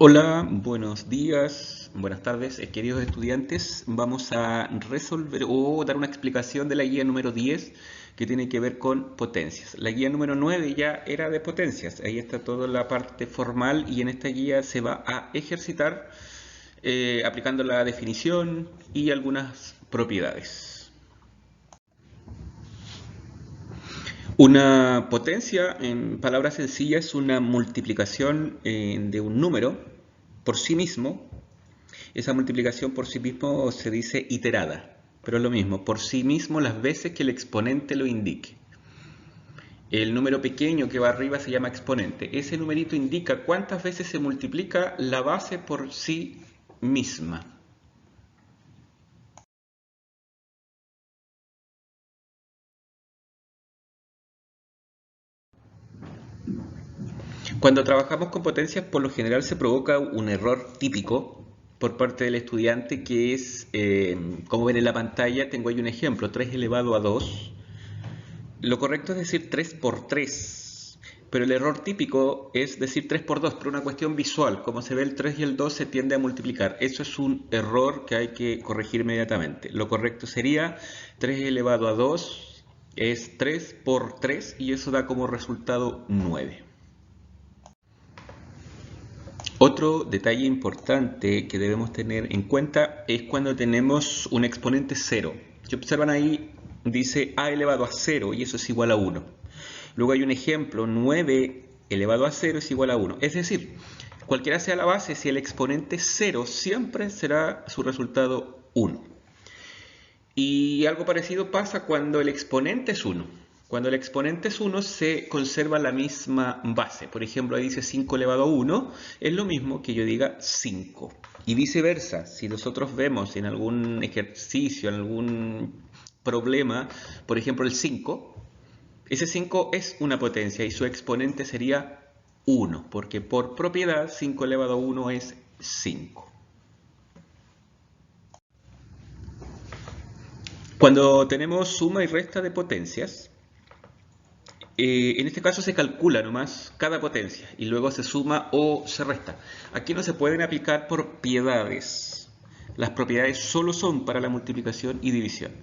Hola, buenos días, buenas tardes, queridos estudiantes. Vamos a resolver o dar una explicación de la guía número 10 que tiene que ver con potencias. La guía número 9 ya era de potencias, ahí está toda la parte formal y en esta guía se va a ejercitar aplicando la definición y algunas propiedades. Una potencia, en palabras sencillas, es una multiplicación de un número por sí mismo. Esa multiplicación por sí mismo se dice iterada, pero es lo mismo, por sí mismo las veces que el exponente lo indique. El número pequeño que va arriba se llama exponente. Ese numerito indica cuántas veces se multiplica la base por sí misma. Cuando trabajamos con potencias, por lo general se provoca un error típico por parte del estudiante que es, como ven en la pantalla, tengo ahí un ejemplo, 3 elevado a 2. Lo correcto es decir 3 por 3, pero el error típico es decir 3 por 2, por una cuestión visual. Como se ve, el 3 y el 2 se tiende a multiplicar. Eso es un error que hay que corregir inmediatamente. Lo correcto sería 3 elevado a 2 es 3 por 3 y eso da como resultado 9. Otro detalle importante que debemos tener en cuenta es cuando tenemos un exponente 0. Si observan ahí, dice a elevado a 0 y eso es igual a 1. Luego hay un ejemplo, 9 elevado a 0 es igual a 1. Es decir, cualquiera sea la base, si el exponente es 0, siempre será su resultado 1. Y algo parecido pasa cuando el exponente es 1. Cuando el exponente es 1 se conserva la misma base. Por ejemplo, ahí dice 5 elevado a 1, es lo mismo que yo diga 5. Y viceversa, si nosotros vemos en algún ejercicio, en algún problema, por ejemplo el 5, ese 5 es una potencia y su exponente sería 1, porque por propiedad 5 elevado a 1 es 5. Cuando tenemos suma y resta de potencias, en este caso se calcula nomás cada potencia y luego se suma o se resta. Aquí no se pueden aplicar propiedades. Las propiedades solo son para la multiplicación y división.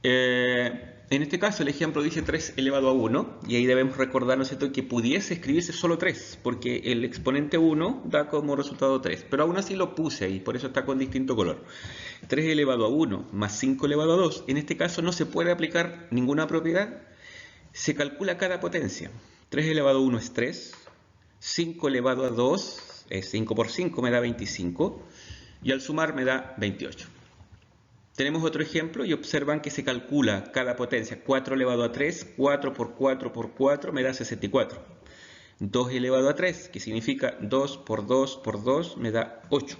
En este caso el ejemplo dice 3 elevado a 1 y ahí debemos recordar, ¿no es cierto?, que pudiese escribirse solo 3 porque el exponente 1 da como resultado 3, pero aún así lo puse ahí, por eso está con distinto color. 3 elevado a 1 más 5 elevado a 2, en este caso no se puede aplicar ninguna propiedad. Se calcula cada potencia. 3 elevado a 1 es 3, 5 elevado a 2 es 5 por 5, me da 25, y al sumar me da 28. Tenemos otro ejemplo y observan que se calcula cada potencia. 4 elevado a 3, 4 por 4 por 4 me da 64. 2 elevado a 3, que significa 2 por 2 por 2 me da 8.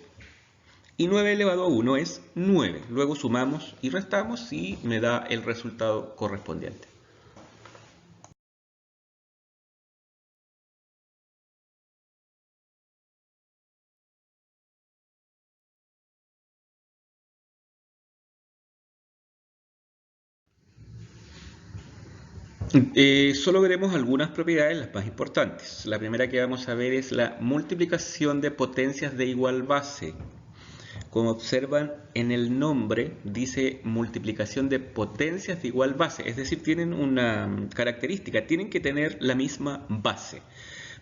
Y 9 elevado a 1 es 9. Luego sumamos y restamos y me da el resultado correspondiente. Solo veremos algunas propiedades, las más importantes. La primera que vamos a ver es la multiplicación de potencias de igual base. Como observan en el nombre, dice multiplicación de potencias de igual base, es decir, tienen una característica, tienen que tener la misma base.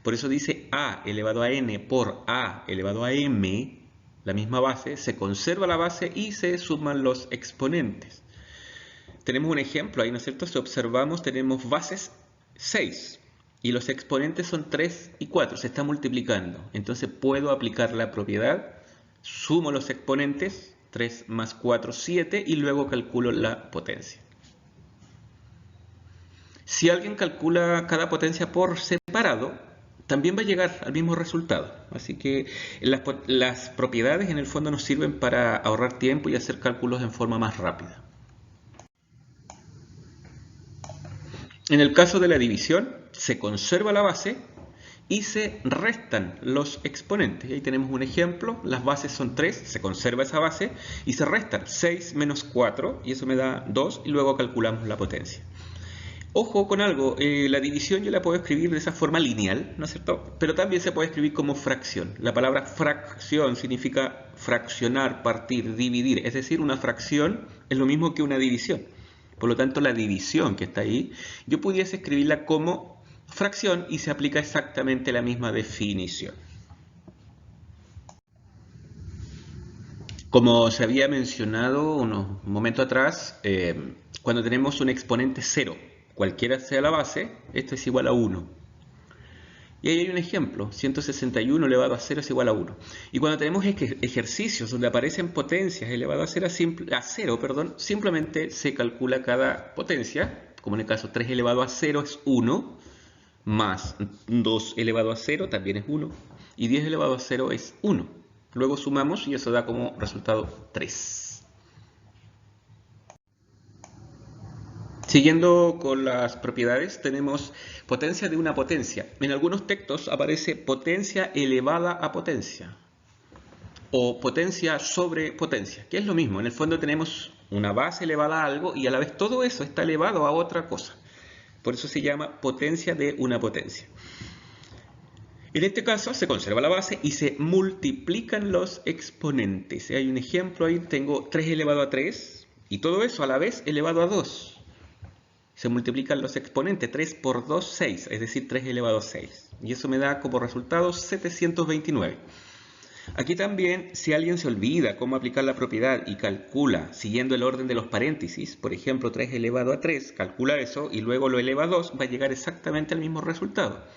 Por eso dice a elevado a n por a elevado a m, la misma base, se conserva la base y se suman los exponentes. Tenemos un ejemplo ahí, ¿no es cierto? Si observamos, tenemos bases 6 y los exponentes son 3 y 4, se está multiplicando. Entonces puedo aplicar la propiedad, sumo los exponentes, 3 más 4, 7, y luego calculo la potencia. Si alguien calcula cada potencia por separado, también va a llegar al mismo resultado. Así que las propiedades en el fondo nos sirven para ahorrar tiempo y hacer cálculos en forma más rápida. En el caso de la división, se conserva la base y se restan los exponentes. Ahí tenemos un ejemplo, las bases son 3, se conserva esa base y se restan 6 menos 4 y eso me da 2 y luego calculamos la potencia. Ojo con algo, la división yo la puedo escribir de esa forma lineal, ¿no es cierto? Pero también se puede escribir como fracción. La palabra fracción significa fraccionar, partir, dividir. Es decir, una fracción es lo mismo que una división. Por lo tanto, la división que está ahí, yo pudiese escribirla como fracción y se aplica exactamente la misma definición. Como se había mencionado unos momentos atrás, cuando tenemos un exponente 0, cualquiera sea la base, esto es igual a 1. Y ahí hay un ejemplo, 161 elevado a 0 es igual a 1. Y cuando tenemos ejercicios donde aparecen potencias elevado a 0, simplemente se calcula cada potencia, como en el caso 3 elevado a 0 es 1, más 2 elevado a 0 también es 1, y 10 elevado a 0 es 1. Luego sumamos y eso da como resultado 3. Siguiendo con las propiedades, tenemos potencia de una potencia. En algunos textos aparece potencia elevada a potencia o potencia sobre potencia, que es lo mismo. En el fondo tenemos una base elevada a algo y a la vez todo eso está elevado a otra cosa. Por eso se llama potencia de una potencia. En este caso se conserva la base y se multiplican los exponentes. Hay un ejemplo ahí, tengo 3 elevado a 3 y todo eso a la vez elevado a 2. Se multiplican los exponentes, 3 por 2, 6, es decir, 3 elevado a 6. Y eso me da como resultado 729. Aquí también, si alguien se olvida cómo aplicar la propiedad y calcula siguiendo el orden de los paréntesis, por ejemplo 3 elevado a 3, calcula eso y luego lo eleva a 2, va a llegar exactamente al mismo resultado.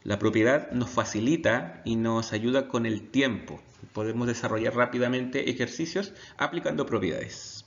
La propiedad nos facilita y nos ayuda con el tiempo. Podemos desarrollar rápidamente ejercicios aplicando propiedades.